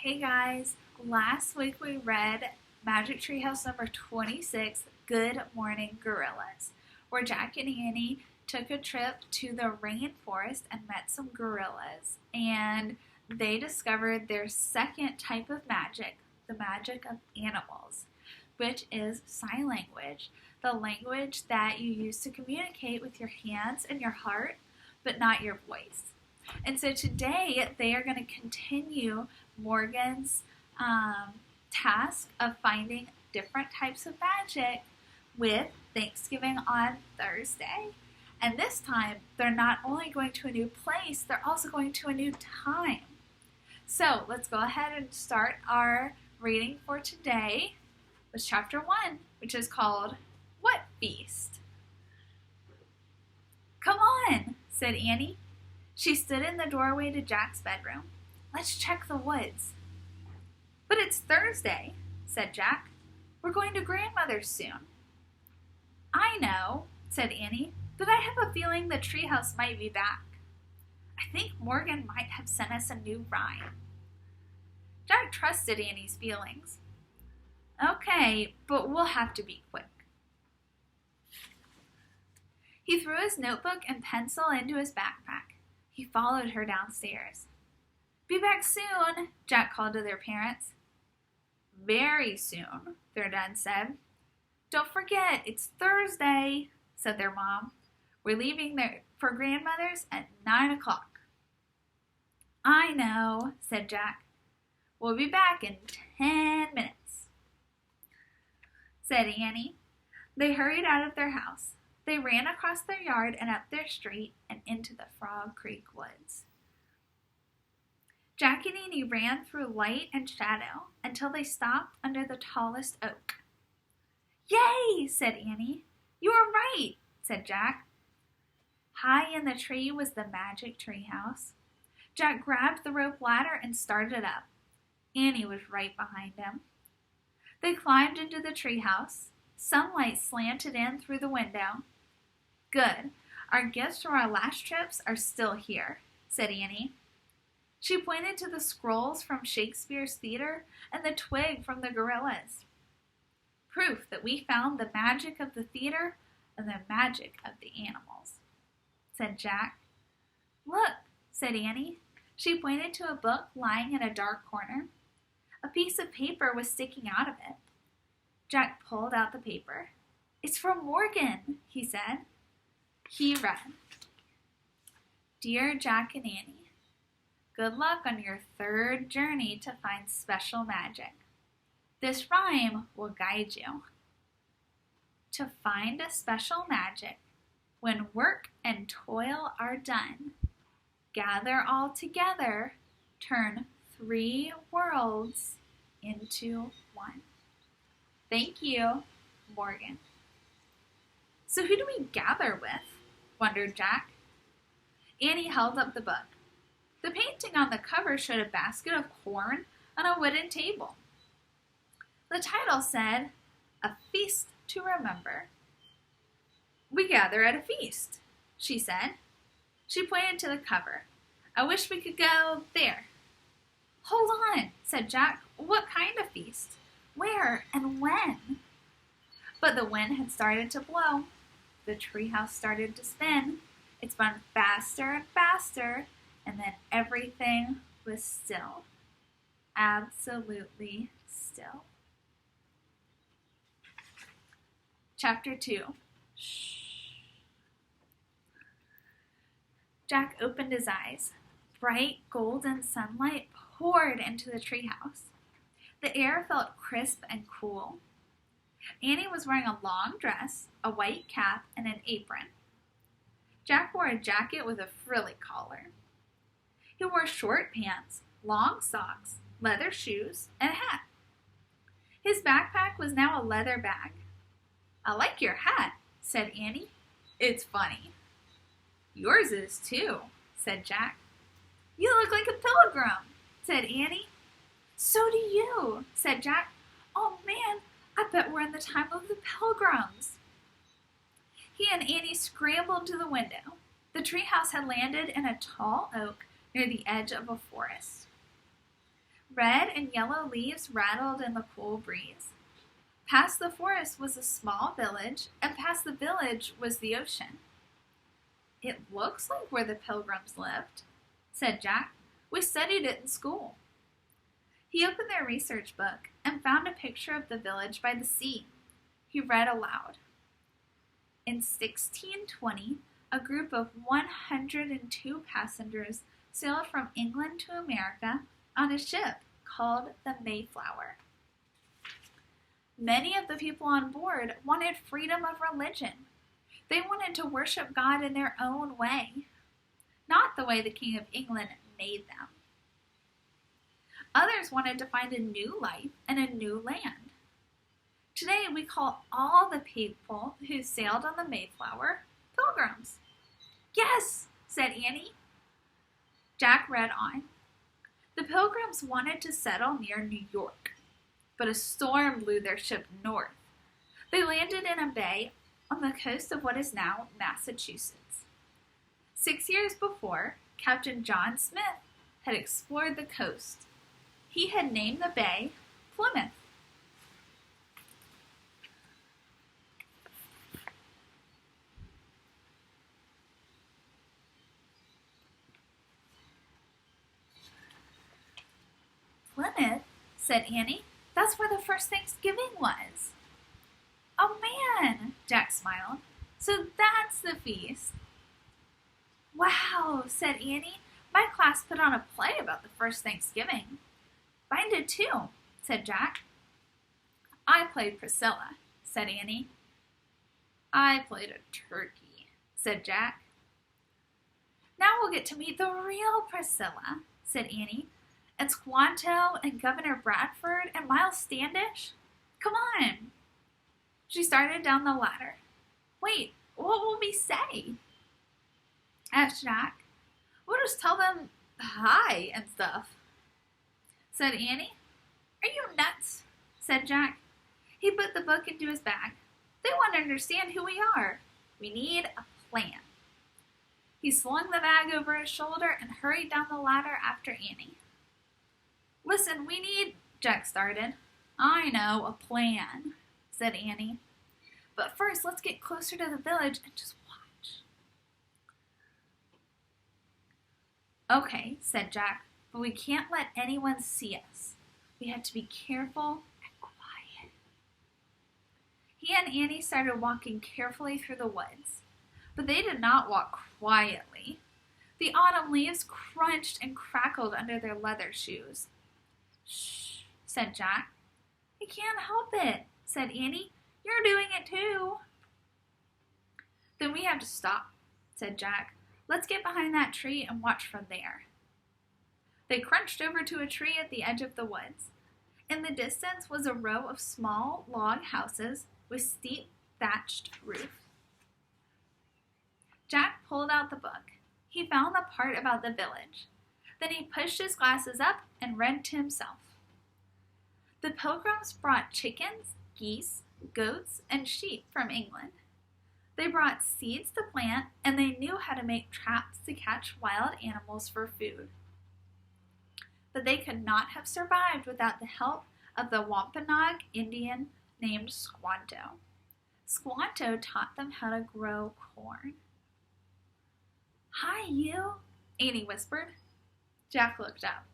Hey guys, last week we read Magic Tree House number 26, Good Morning Gorillas, where Jack and Annie took a trip to the rainforest and met some gorillas, and they discovered their second type of magic, the magic of animals, which is sign language, the language that you use to communicate with your hands and your heart, but not your voice. And so today they are going to continue Morgan's task of finding different types of magic with Thanksgiving on Thursday. And this time they're not only going to a new place, they're also going to a new time. So let's go ahead and start our reading for today with chapter 1, which is called What Feast? Come on, said Annie. She stood in the doorway to Jack's bedroom. Let's check the woods. But it's Thursday, said Jack. We're going to grandmother's soon. I know, said Annie, but I have a feeling the treehouse might be back. I think Morgan might have sent us a new rhyme. Jack trusted Annie's feelings. Okay, but we'll have to be quick. He threw his notebook and pencil into his backpack. He followed her downstairs. Be back soon, Jack called to their parents. Very soon, their dad said. Don't forget, it's Thursday, said their mom. We're leaving there for grandmother's at 9 o'clock. I know, said Jack. We'll be back in 10 minutes, said Annie. They hurried out of their house. They ran across their yard and up their street and into the Frog Creek woods. Jack and Annie ran through light and shadow until they stopped under the tallest oak. Yay, said Annie. You were right, said Jack. High in the tree was the magic tree house. Jack grabbed the rope ladder and started up. Annie was right behind him. They climbed into the tree house. Sunlight slanted in through the window. Good. Our gifts from our last trips are still here, said Annie. She pointed to the scrolls from Shakespeare's theater and the twig from the gorillas. Proof that we found the magic of the theater and the magic of the animals, said Jack. Look, said Annie. She pointed to a book lying in a dark corner. A piece of paper was sticking out of it. Jack pulled out the paper. It's from Morgan, he said. He read, Dear Jack and Annie, good luck on your third journey to find special magic. This rhyme will guide you. To find a special magic, when work and toil are done, gather all together, turn 3 worlds into 1. Thank you, Morgan. So who do we gather with? Wondered Jack. Annie held up the book. The painting on the cover showed a basket of corn on a wooden table. The title said, A Feast to Remember. We gather at a feast, she said. She pointed to the cover. I wish we could go there. Hold on, said Jack. What kind of feast? Where and when? But the wind had started to blow. The treehouse started to spin. It spun faster and faster, and then everything was still. Absolutely still. Chapter 2. Shh. Jack opened his eyes. Bright golden sunlight poured into the treehouse. The air felt crisp and cool. Annie was wearing a long dress, a white cap, and an apron. Jack wore a jacket with a frilly collar. He wore short pants, long socks, leather shoes, and a hat. His backpack was now a leather bag. I like your hat, said Annie. It's funny. Yours is too, said Jack. You look like a pilgrim, said Annie. So do you, said Jack. Oh man, I bet we're in the time of the pilgrims. He and Annie scrambled to the window. The treehouse had landed in a tall oak near the edge of a forest. Red and yellow leaves rattled in the cool breeze. Past the forest was a small village, and past the village was the ocean. "It looks like where the Pilgrims lived," said Jack. "We studied it in school." He opened their research book and found a picture of the village by the sea. He read aloud. "In 1620, a group of 102 passengers sailed from England to America on a ship called the Mayflower. Many of the people on board wanted freedom of religion. They wanted to worship God in their own way, not the way the King of England made them. Others wanted to find a new life and a new land. Today we call all the people who sailed on the Mayflower Pilgrims." "Yes," said Annie. Jack read on. "The Pilgrims wanted to settle near New York, but a storm blew their ship north. They landed in a bay on the coast of what is now Massachusetts. 6 years before, Captain John Smith had explored the coast. He had named the bay Plymouth. "Plymouth," said Annie. "That's where the first Thanksgiving was." "Oh man," Jack smiled. "So that's the feast." "Wow," said Annie. "My class put on a play about the first Thanksgiving." "Mine did too," said Jack. "I played Priscilla," said Annie. "I played a turkey," said Jack. "Now we'll get to meet the real Priscilla," said Annie. "And Squanto and Governor Bradford and Miles Standish. Come on." She started down the ladder. "Wait, what will we say?" asked Jack. "We'll just tell them hi and stuff," said Annie. "Are you nuts?" said Jack. He put the book into his bag. "They want to understand who we are. We need a plan." He slung the bag over his shoulder and hurried down the ladder after Annie. "Listen, we need," Jack started. "I know, a plan," said Annie. "But first, let's get closer to the village and just watch." "Okay," said Jack, "but we can't let anyone see us. We have to be careful and quiet." He and Annie started walking carefully through the woods, but they did not walk quietly. The autumn leaves crunched and crackled under their leather shoes. "Shh," said Jack. "I can't help it," said Annie. "You're doing it too." "Then we have to stop," said Jack. "Let's get behind that tree and watch from there." They crunched over to a tree at the edge of the woods. In the distance was a row of small log houses with steep thatched roofs. Jack pulled out the book. He found the part about the village. Then he pushed his glasses up and read to himself. "The Pilgrims brought chickens, geese, goats, and sheep from England. They brought seeds to plant, and they knew how to make traps to catch wild animals for food. But they could not have survived without the help of the Wampanoag Indian named Squanto. Squanto taught them how to grow corn." "Hi, you," Annie whispered. Jack looked up.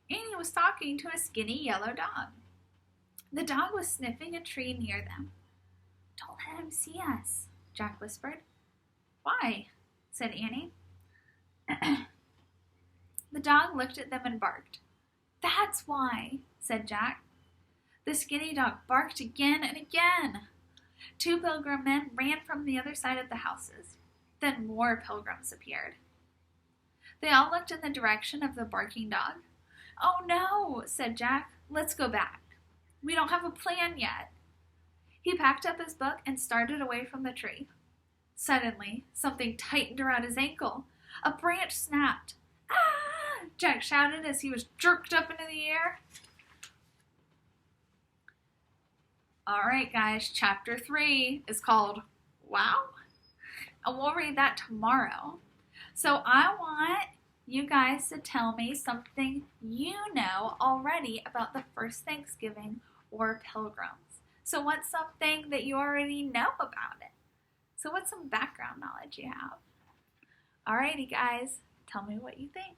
Annie was talking to a skinny yellow dog. The dog was sniffing a tree near them. "Don't let him see us," Jack whispered. "Why?" said Annie. The dog looked at them and barked. "That's why," said Jack. The skinny dog barked again and again. 2 Pilgrim men ran from the other side of the houses. Then more Pilgrims appeared. They all looked in the direction of the barking dog. "Oh no," said Jack. "Let's go back. We don't have a plan yet." He packed up his book and started away from the tree. Suddenly, something tightened around his ankle. A branch snapped. "Ah!" Jack shouted as he was jerked up into the air. All right, guys, chapter 3 is called Wow. And we'll read that tomorrow. So I want you guys to tell me something you know already about the first Thanksgiving or Pilgrims. So what's something that you already know about it? So what's some background knowledge you have? Alrighty guys, tell me what you think.